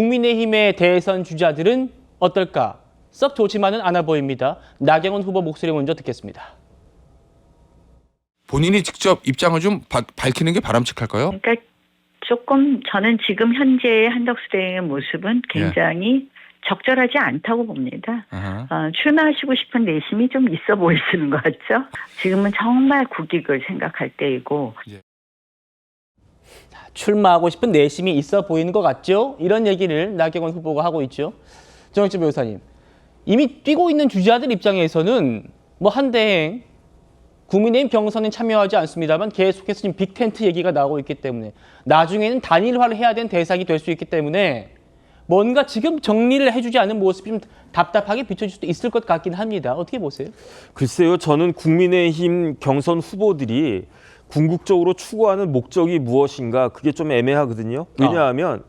국민의힘의 대선 주자들은 어떨까? 썩 좋지만은 않아 보입니다. 나경원 후보 목소리 먼저 듣겠습니다. 본인이 직접 입장을 좀 밝히는 게 바람직할까요? 그러니까 조금 저는 지금 현재의 한덕수 대행의 모습은 굉장히 적절하지 않다고 봅니다. 출마하시고 싶은 내심이 좀 있어 보이시는 것 같죠? 지금은 정말 국익을 생각할 때이고. 출마하고 싶은 내심이 있어 보이는 것 같죠? 이런 얘기를 나경원 후보가 하고 있죠. 정혁진 변호사님, 이미 뛰고 있는 주자들 입장에서는 뭐 한대행 국민의힘 경선에 참여하지 않습니다만 계속해서 지금 빅텐트 얘기가 나오고 있기 때문에 나중에는 단일화를 해야 되는 대상이 될 수 있기 때문에 뭔가 지금 정리를 해주지 않은 모습이 좀 답답하게 비춰질 수도 있을 것 같긴 합니다. 어떻게 보세요? 글쎄요, 저는 국민의힘 경선 후보들이 궁극적으로 추구하는 목적이 무엇인가 그게 좀 애매하거든요. 왜냐하면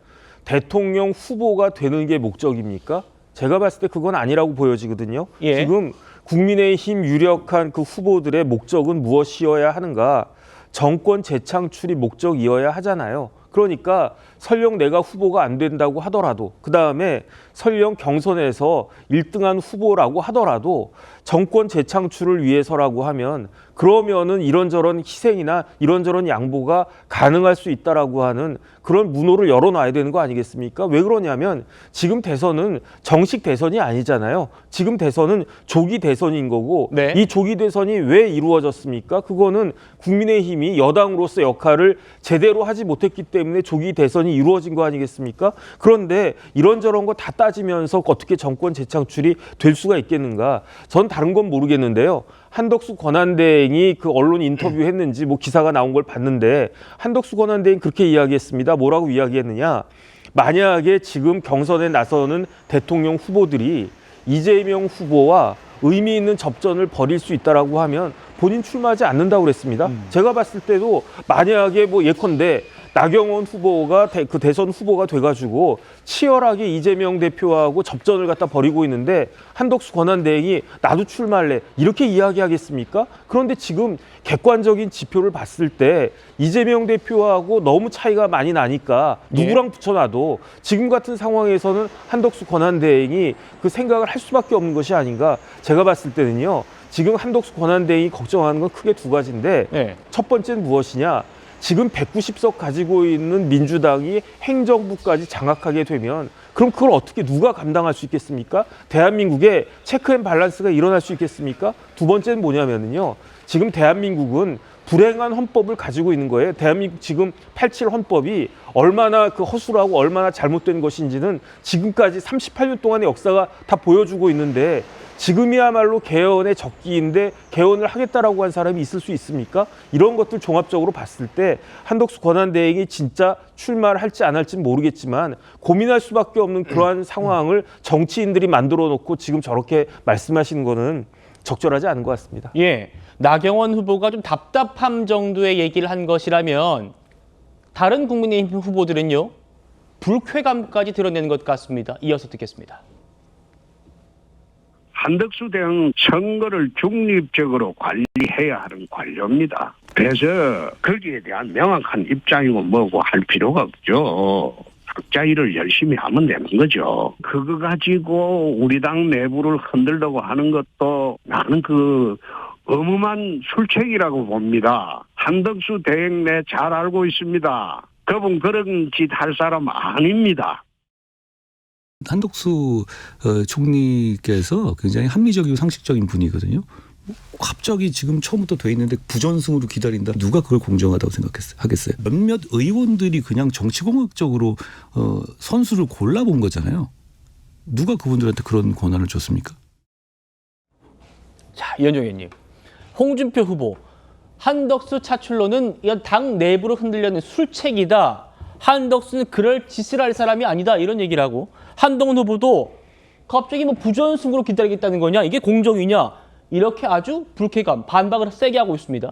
대통령 후보가 되는 게 목적입니까? 제가 봤을 때 그건 아니라고 보여지거든요. 지금 국민의힘 유력한 그 후보들의 목적은 무엇이어야 하는가? 정권 재창출이 목적이어야 하잖아요. 그러니까 설령 내가 후보가 안 된다고 하더라도 그다음에 설령 경선에서 1등한 후보라고 하더라도 정권 재창출을 위해서라고 하면 그러면은 이런저런 희생이나 이런저런 양보가 가능할 수 있다라고 하는 그런 문호를 열어놔야 되는 거 아니겠습니까? 왜 그러냐면 지금 대선은 정식 대선이 아니잖아요. 지금 대선은 조기 대선인 거고 이 조기 대선이 왜 이루어졌습니까? 그거는 국민의힘이 여당으로서 역할을 제대로 하지 못했기 때문에 조기 대선이 이루어진 거 아니겠습니까? 그런데 이런저런 거 다 따지면서 어떻게 정권 재창출이 될 수가 있겠는가? 전 다른 건 모르겠는데요. 한덕수 권한대행이 그 언론 인터뷰 했는지 뭐 기사가 나온 걸 봤는데 한덕수 권한대행 그렇게 이야기했습니다. 뭐라고 이야기했느냐? 만약에 지금 경선에 나서는 대통령 후보들이 이재명 후보와 의미 있는 접전을 벌일 수 있다라고 하면 본인 출마하지 않는다고 그랬습니다. 제가 봤을 때도 만약에 뭐 예컨대 나경원 후보가 그 대선 후보가 돼가지고 치열하게 이재명 대표하고 접전을 갖다 벌이고 있는데 한덕수 권한대행이 나도 출마할래 이렇게 이야기하겠습니까? 그런데 지금 객관적인 지표를 봤을 때 이재명 대표하고 너무 차이가 많이 나니까 누구랑 붙여놔도 지금 같은 상황에서는 한덕수 권한대행이 그 생각을 할 수밖에 없는 것이 아닌가. 제가 봤을 때는요. 지금 한덕수 권한대행이 걱정하는 건 크게 두 가지인데 첫 번째는 무엇이냐. 지금 190석 가지고 있는 민주당이 행정부까지 장악하게 되면 그럼 그걸 어떻게 누가 감당할 수 있겠습니까? 대한민국에 체크앤밸런스가 일어날 수 있겠습니까? 두 번째는 뭐냐면요. 지금 대한민국은 불행한 헌법을 가지고 있는 거예요. 대한민국 지금 87 헌법이 얼마나 그 허술하고 얼마나 잘못된 것인지는 지금까지 38년 동안의 역사가 다 보여주고 있는데 지금이야말로 개헌의 적기인데 개헌을 하겠다라고 한 사람이 있을 수 있습니까? 이런 것들 종합적으로 봤을 때 한덕수 권한대행이 진짜 출마를 할지 안 할지는 모르겠지만 고민할 수밖에 없는 그러한 상황을 정치인들이 만들어 놓고 지금 저렇게 말씀하시는 거는 적절하지 않은 것 같습니다. 나경원 후보가 좀 답답함 정도의 얘기를 한 것이라면 다른 국민의힘 후보들은요. 불쾌감까지 드러내는 것 같습니다. 이어서 듣겠습니다. 한덕수 대행 선거를 중립적으로 관리해야 하는 관료입니다. 그래서 거기에 대한 명확한 입장이고 뭐고 할 필요가 없죠. 각자 일을 열심히 하면 되는 거죠. 그거 가지고 우리 당 내부를 흔들려고 하는 것도 나는 그 어마어마한 술책이라고 봅니다. 한덕수 대행 내 잘 알고 있습니다. 그분 그런 짓 할 사람 아닙니다. 한덕수 총리께서 굉장히 합리적이고 상식적인 분이거든요. 갑자기 지금 처음부터 돼 있는데 부전승으로 기다린다. 누가 그걸 공정하다고 하겠어요? 몇몇 의원들이 그냥 정치공학적으로 선수를 골라본 거잖아요. 누가 그분들한테 그런 권한을 줬습니까? 자, 이현정 의원님. 홍준표 후보. 한덕수 차출로는 이건 당 내부를 흔들려는 술책이다. 한덕수는 그럴 짓을 할 사람이 아니다. 이런 얘기를 하고 한동훈 후보도 갑자기 뭐 부전승으로 기다리겠다는 거냐? 이게 공정이냐? 이렇게 아주 불쾌감, 반박을 세게 하고 있습니다.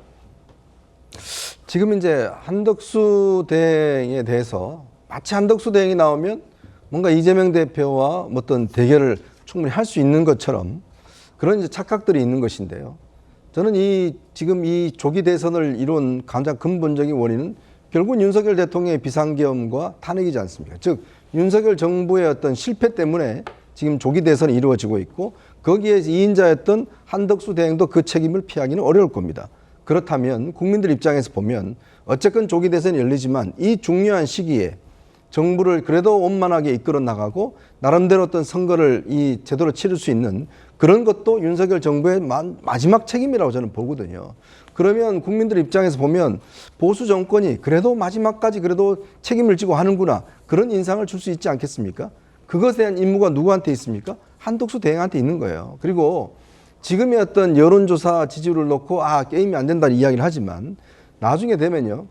지금 이제 한덕수 대행에 대해서 마치 한덕수 대행이 나오면 뭔가 이재명 대표와 어떤 대결을 충분히 할 수 있는 것처럼 그런 이제 착각들이 있는 것인데요. 저는 지금 이 조기 대선을 이룬 가장 근본적인 원인은 결국은 윤석열 대통령의 비상계엄과 탄핵이지 않습니까? 즉 윤석열 정부의 어떤 실패 때문에 지금 조기 대선이 이루어지고 있고 거기에 2인자였던 한덕수 대행도 그 책임을 피하기는 어려울 겁니다. 그렇다면 국민들 입장에서 보면 어쨌건 조기 대선이 열리지만 이 중요한 시기에 정부를 그래도 원만하게 이끌어 나가고 나름대로 어떤 선거를 제대로 치를 수 있는 그런 것도 윤석열 정부의 마지막 책임이라고 저는 보거든요. 그러면 국민들 입장에서 보면 보수 정권이 그래도 마지막까지 그래도 책임을 지고 하는구나 그런 인상을 줄 수 있지 않겠습니까? 그것에 대한 임무가 누구한테 있습니까? 한덕수 대행한테 있는 거예요. 그리고 지금의 어떤 여론조사 지지율을 놓고 게임이 안 된다는 이야기를 하지만 나중에 되면요.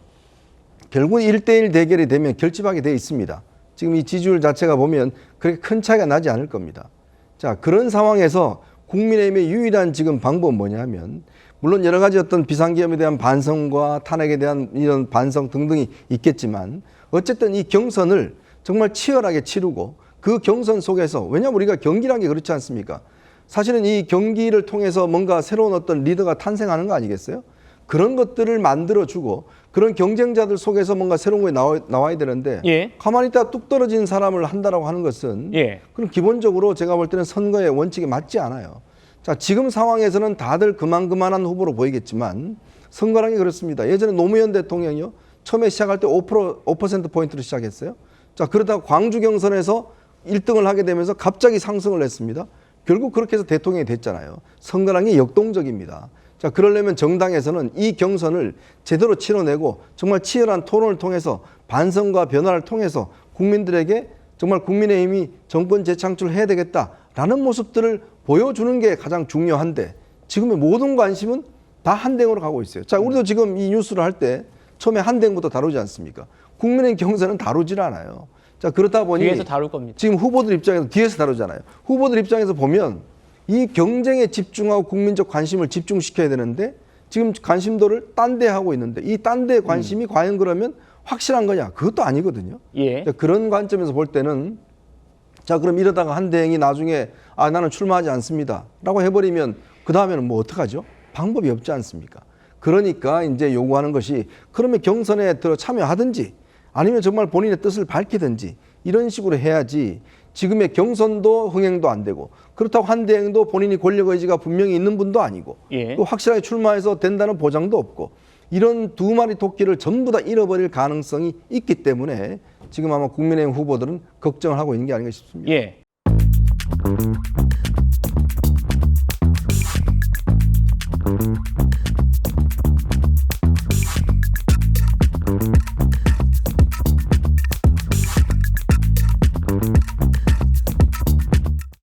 결국 1대1 대결이 되면 결집하게 돼 있습니다. 지금 이 지지율 자체가 보면 그렇게 큰 차이가 나지 않을 겁니다. 자, 그런 상황에서 국민의힘의 유일한 지금 방법은 뭐냐면 물론 여러 가지 어떤 비상계엄에 대한 반성과 탄핵에 대한 이런 반성 등등이 있겠지만 어쨌든 이 경선을 정말 치열하게 치르고 그 경선 속에서 왜냐하면 우리가 경기란 게 그렇지 않습니까? 사실은 이 경기를 통해서 뭔가 새로운 어떤 리더가 탄생하는 거 아니겠어요? 그런 것들을 만들어주고 그런 경쟁자들 속에서 뭔가 새로운 게 나와야 되는데 예. 가만히 있다가 뚝 떨어진 사람을 한다라고 하는 것은 예. 그럼 기본적으로 제가 볼 때는 선거의 원칙에 맞지 않아요. 자, 지금 상황에서는 다들 그만한 후보로 보이겠지만 선거란 게 그렇습니다. 예전에 노무현 대통령이요. 처음에 시작할 때 5%포인트로 시작했어요. 자, 그러다가 광주 경선에서 1등을 하게 되면서 갑자기 상승을 했습니다. 결국 그렇게 해서 대통령이 됐잖아요. 선거란 게 역동적입니다. 자, 그러려면 정당에서는 이 경선을 제대로 치러내고 정말 치열한 토론을 통해서 반성과 변화를 통해서 국민들에게 정말 국민의힘이 정권 재창출을 해야 되겠다라는 모습들을 보여주는 게 가장 중요한데 지금의 모든 관심은 다 한대행으로 가고 있어요. 자, 우리도 지금 이 뉴스를 할 때 처음에 한대행부터 다루지 않습니까? 국민의힘 경선은 다루질 않아요. 자, 그렇다 보니 뒤에서 다룰 겁니다. 지금 후보들 입장에서 뒤에서 다루잖아요. 후보들 입장에서 보면 이 경쟁에 집중하고 국민적 관심을 집중시켜야 되는데 지금 관심도를 딴 데 하고 있는데 이 딴 데 관심이 과연 그러면 확실한 거냐? 그것도 아니거든요. 예. 그런 관점에서 볼 때는 자, 그럼 이러다가 한대행이 나중에 나는 출마하지 않습니다 라고 해버리면 그 다음에는 뭐 어떡하죠? 방법이 없지 않습니까? 그러니까 이제 요구하는 것이 그러면 경선에 참여하든지 아니면 정말 본인의 뜻을 밝히든지 이런 식으로 해야지 지금의 경선도 흥행도 안 되고 그렇다고 한대행도 본인이 권력 의지가 분명히 있는 분도 아니고 예. 또 확실하게 출마해서 된다는 보장도 없고 이런 두 마리 토끼를 전부 다 잃어버릴 가능성이 있기 때문에 지금 아마 국민의힘 후보들은 걱정을 하고 있는 게 아닌가 싶습니다. 예.